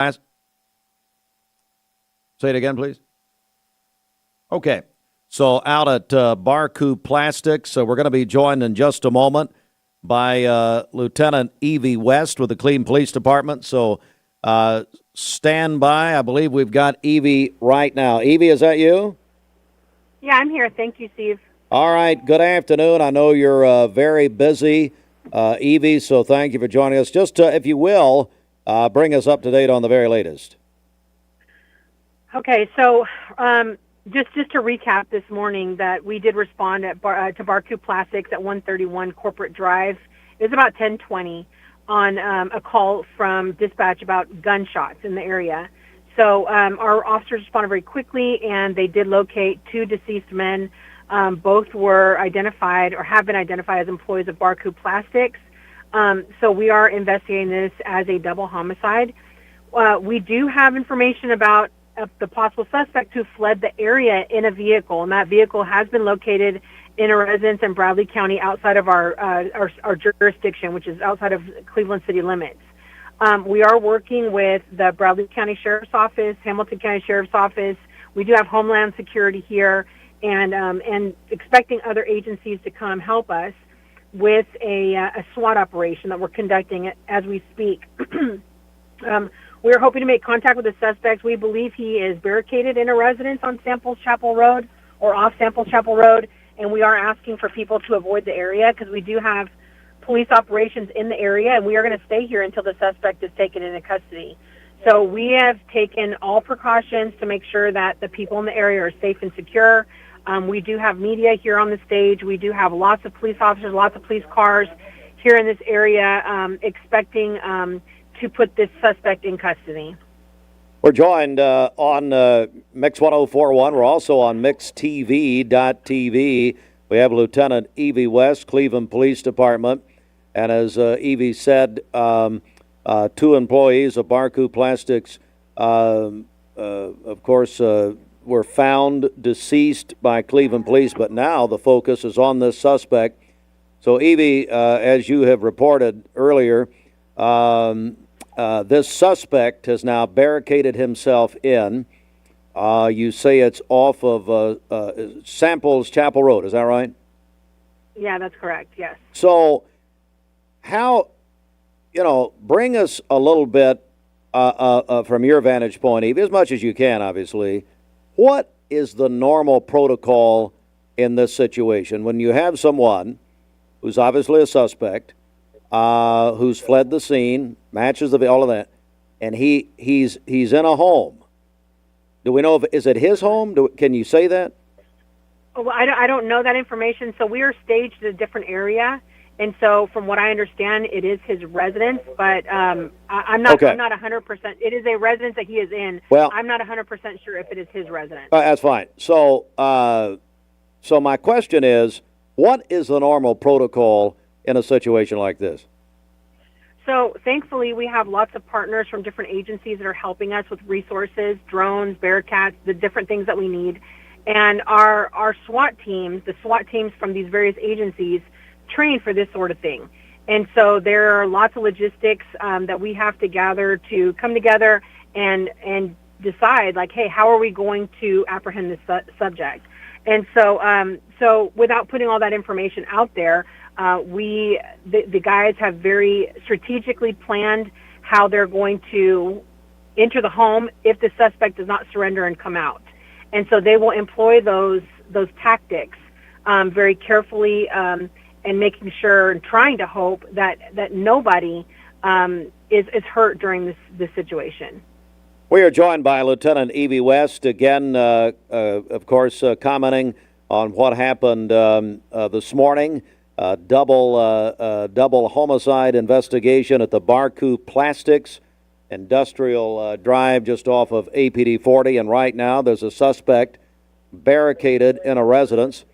Say it again, please. Okay. So out at Barcoo Plastics, we're going to be joined in just a moment by Lieutenant Evie West with the Cleveland Police Department. So stand by. I believe we've got Evie right now. Evie, is that you? Yeah, I'm here. Thank you, Steve. All right. Good afternoon. I know you're very busy, Evie, so thank you for joining us. Just, if you will, bring us up to date on the very latest. Okay, so just to recap this morning that we did respond to Barcoo Plastics at 131 Corporate Drive. It was about 10:20 on a call from dispatch about gunshots in the area. So our officers responded very quickly, and they did locate two deceased men. Both were identified or have been identified as employees of Barcoo Plastics. So we are investigating this as a double homicide. We do have information about the possible suspect who fled the area in a vehicle, and that vehicle has been located in a residence in Bradley County outside of our jurisdiction, which is outside of Cleveland city limits. We are working with the Bradley County Sheriff's Office, Hamilton County Sheriff's Office. We do have Homeland Security here, and expecting other agencies to come help us with a SWAT operation that we're conducting as we speak. We are hoping to make contact with the suspect. We believe he is barricaded in a residence on Samples Chapel Road or off Samples Chapel Road, and we are asking for people to avoid the area because we do have police operations in the area, and we are going to stay here until the suspect is taken into custody. So we have taken all precautions to make sure that the people in the area are safe and secure. We do have media here on the stage. We do have lots of police officers, lots of police cars here in this area expecting to put this suspect in custody. We're joined on Mix 1041. We're also on MixTV.tv. We have Lieutenant Evie West, Cleveland Police Department. And as Evie said, two employees of Barcoo Plastics, of course, were found deceased by Cleveland Police, but now the focus is on this suspect. So, Evie, as you have reported earlier, this suspect has now barricaded himself in. You say it's off of Samples Chapel Road. Is that right? Yeah, that's correct. Yes. So how, bring us a little bit from your vantage point, Evie, as much as you can, obviously. What is the normal protocol in this situation when you have someone who's obviously a suspect, who's fled the scene, matches all of that, and he's in a home? Do we know is it his home? Can you say that? Well, I don't know that information. So we are staged in a different area, and so from what I understand, it is his residence. But I'm not. Okay. I'm not 100%. It is a residence that he is in. Well, I'm not 100% sure if it is his residence. That's fine. So, so my question is, what is the normal protocol in a situation like this? So thankfully, we have lots of partners from different agencies that are helping us with resources, drones, Bearcats, the different things that we need. And our SWAT teams, the SWAT teams from these various agencies, train for this sort of thing. And so there are lots of logistics that we have to gather to come together and decide, like, hey, how are we going to apprehend this subject? And so so without putting all that information out there, the guys have very strategically planned how they're going to enter the home if the suspect does not surrender and come out. And so they will employ those tactics very carefully and making sure and trying to hope that nobody is hurt during this situation. We are joined by Lieutenant Evie West, again, of course, commenting on what happened this morning. Double homicide investigation at the Barcoo Plastics Industrial Drive just off of APD 40, and right now there's a suspect barricaded in a residence.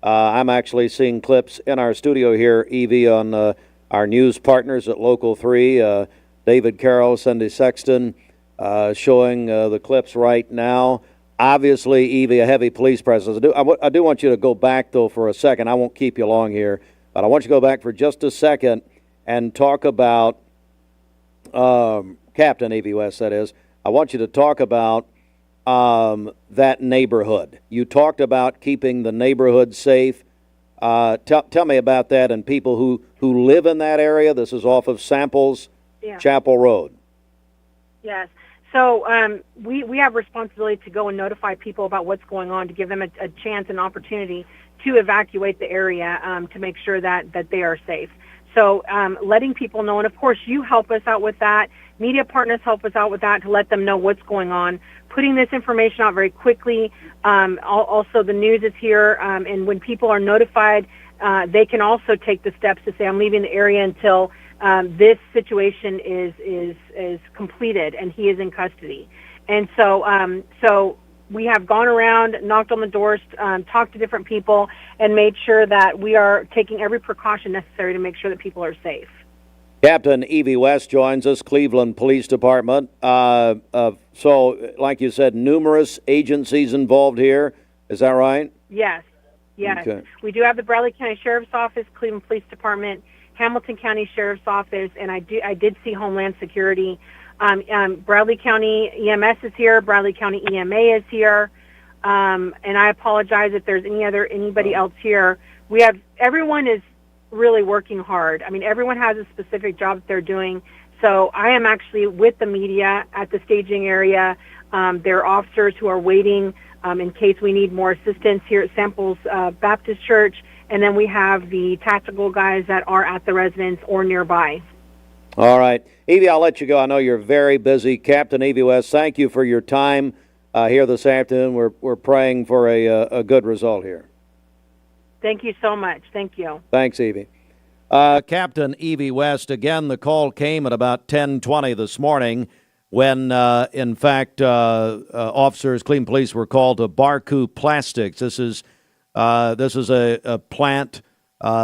I'm actually seeing clips in our studio here, Evie, on our news partners at Local 3, David Carroll, Cindy Sexton, showing the clips right now. Obviously, Evie, a heavy police presence. I do want you to go back, though, for a second. I won't keep you long here, but I want you to go back for just a second and talk about Captain Evie West, that is, I want you to talk about that neighborhood. You talked about keeping the neighborhood safe. Tell me about that and people who live in that area. This is off of Samples Chapel Road. Yes. So we have responsibility to go and notify people about what's going on, to give them a chance, an opportunity to evacuate the area to make sure that they are safe. So letting people know, and of course you help us out with that. Media partners help us out with that to let them know what's going on. Putting this information out very quickly. Also, the news is here, and when people are notified, they can also take the steps to say, I'm leaving the area until this situation is completed and he is in custody. And so we have gone around, knocked on the doors, talked to different people, and made sure that we are taking every precaution necessary to make sure that people are safe. Captain Evie West joins us, Cleveland Police Department. So, like you said, numerous agencies involved here. Is that right? Yes. Okay. We do have the Bradley County Sheriff's Office, Cleveland Police Department, Hamilton County Sheriff's Office, and I did see Homeland Security. Bradley County EMS is here. Bradley County EMA is here. And I apologize if there's anybody else here. Everyone is really working hard. I mean, everyone has a specific job that they're doing. So I am actually with the media at the staging area. There are officers who are waiting in case we need more assistance here at Samples Baptist Church. And then we have the tactical guys that are at the residence or nearby. All right. Evie, I'll let you go. I know you're very busy. Captain Evie West, thank you for your time here this afternoon. We're praying for a good result here. Thank you so much. Thank you. Thanks, Evie. Captain Evie West, again, the call came at about 10:20 this morning when, in fact, officers, Cleveland Police, were called to Barku Plastics. This is a plant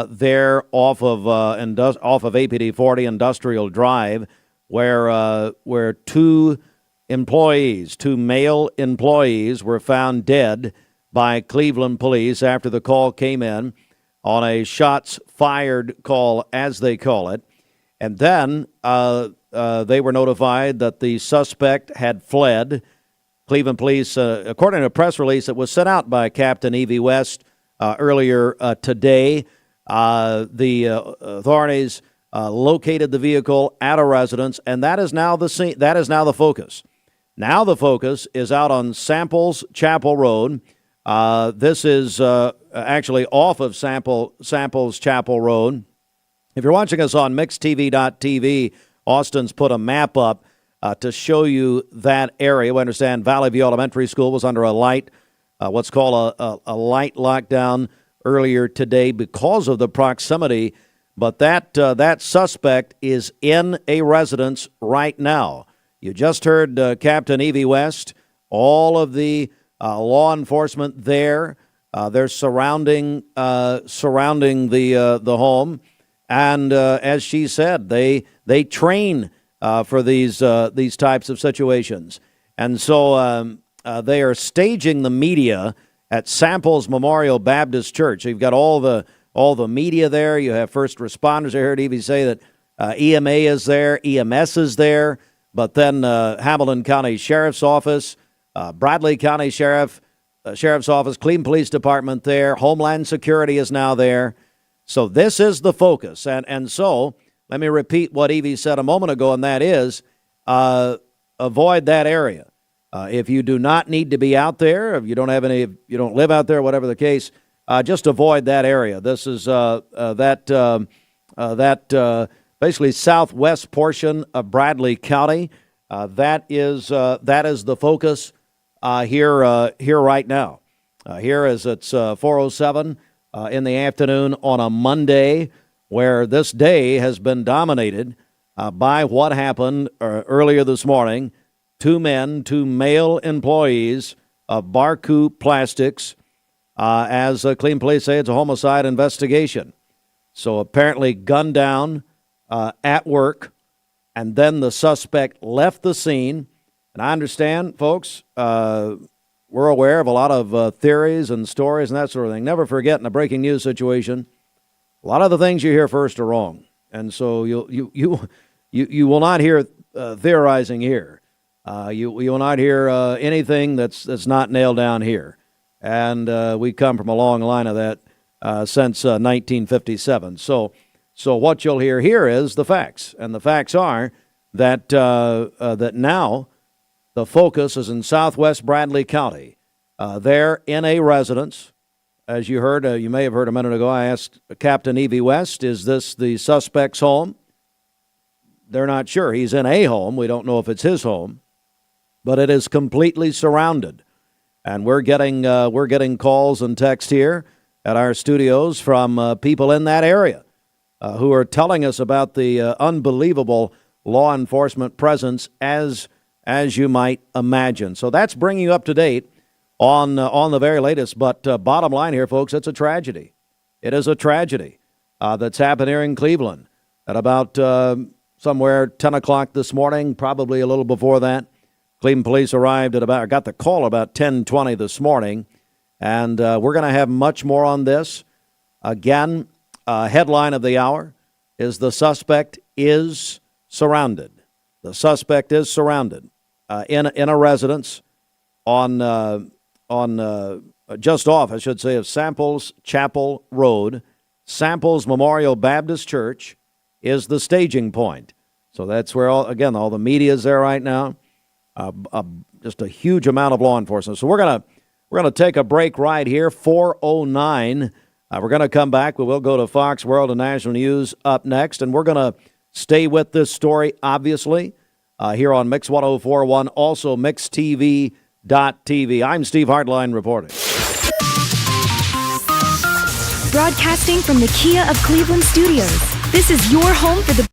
there off of APD 40 Industrial Drive, where two male employees, were found dead by Cleveland Police after the call came in on a shots fired call, as they call it. And then they were notified that the suspect had fled. Cleveland Police, according to a press release that was sent out by Captain Evie West earlier today, the authorities located the vehicle at a residence, and that is now the scene. That is now the focus. Now the focus is out on Samples Chapel Road. This is actually off of Samples Chapel Road. If you're watching us on mixtv.tv, Austin's put a map up to show you that area. We understand Valley View Elementary School was under what's called a light lockdown earlier today because of the proximity. But that suspect is in a residence right now. You just heard Captain Evie West. All of the law enforcement there. They're surrounding the home, and as she said, they train for these types of situations, and so they are staging the media at Samples Memorial Baptist Church. So you've got all the media there. You have first responders. I heard Evie say that EMA is there, EMS is there, but then Hamilton County Sheriff's Office, Bradley County Sheriff's Office, Cleveland Police Department there, Homeland Security is now there. So this is the focus. And so let me repeat what Evie said a moment ago, and that is avoid that area. If you do not need to be out there, if you don't live out there, whatever the case, just avoid that area. This is basically southwest portion of Bradley County. That is the focus here right now. Here is it's 4:07 in the afternoon on a Monday, where this day has been dominated by what happened earlier this morning. Two male employees of Barku Plastics, as Cleveland Police say, it's a homicide investigation. So apparently gunned down at work, and then the suspect left the scene. And I understand, folks, we're aware of a lot of theories and stories and that sort of thing. Never forget, in a breaking news situation, a lot of the things you hear first are wrong. And so you will not hear theorizing here. You will not hear anything that's not nailed down here. And we come from a long line of that since 1957. So what you'll hear here is the facts. And the facts are that, that now the focus is in southwest Bradley County. There in a residence. As you heard, you may have heard a minute ago, I asked Captain Evie West, is this the suspect's home? They're not sure. He's in a home. We don't know if it's his home. But it is completely surrounded. And we're getting calls and text here at our studios from people in that area who are telling us about the unbelievable law enforcement presence as you might imagine. So that's bringing you up to date on the very latest. But bottom line here, folks, it's a tragedy. It is a tragedy that's happened here in Cleveland at about somewhere 10 o'clock this morning, probably a little before that. Cleveland police arrived got the call about 10:20 this morning, and we're going to have much more on this. Again, headline of the hour is the suspect is surrounded. The suspect is surrounded in a residence on just off, I should say, of Samples Chapel Road. Samples Memorial Baptist Church is the staging point. So that's where all the media is there right now. Just a huge amount of law enforcement. So we're gonna take a break right here. 4:09. We're gonna come back. We will go to Fox World and National News up next, and we're gonna stay with this story, obviously, here on Mix 104.1, also MixTV.tv. I'm Steve Hartline reporting. Broadcasting from the Kia of Cleveland studios, this is your home for the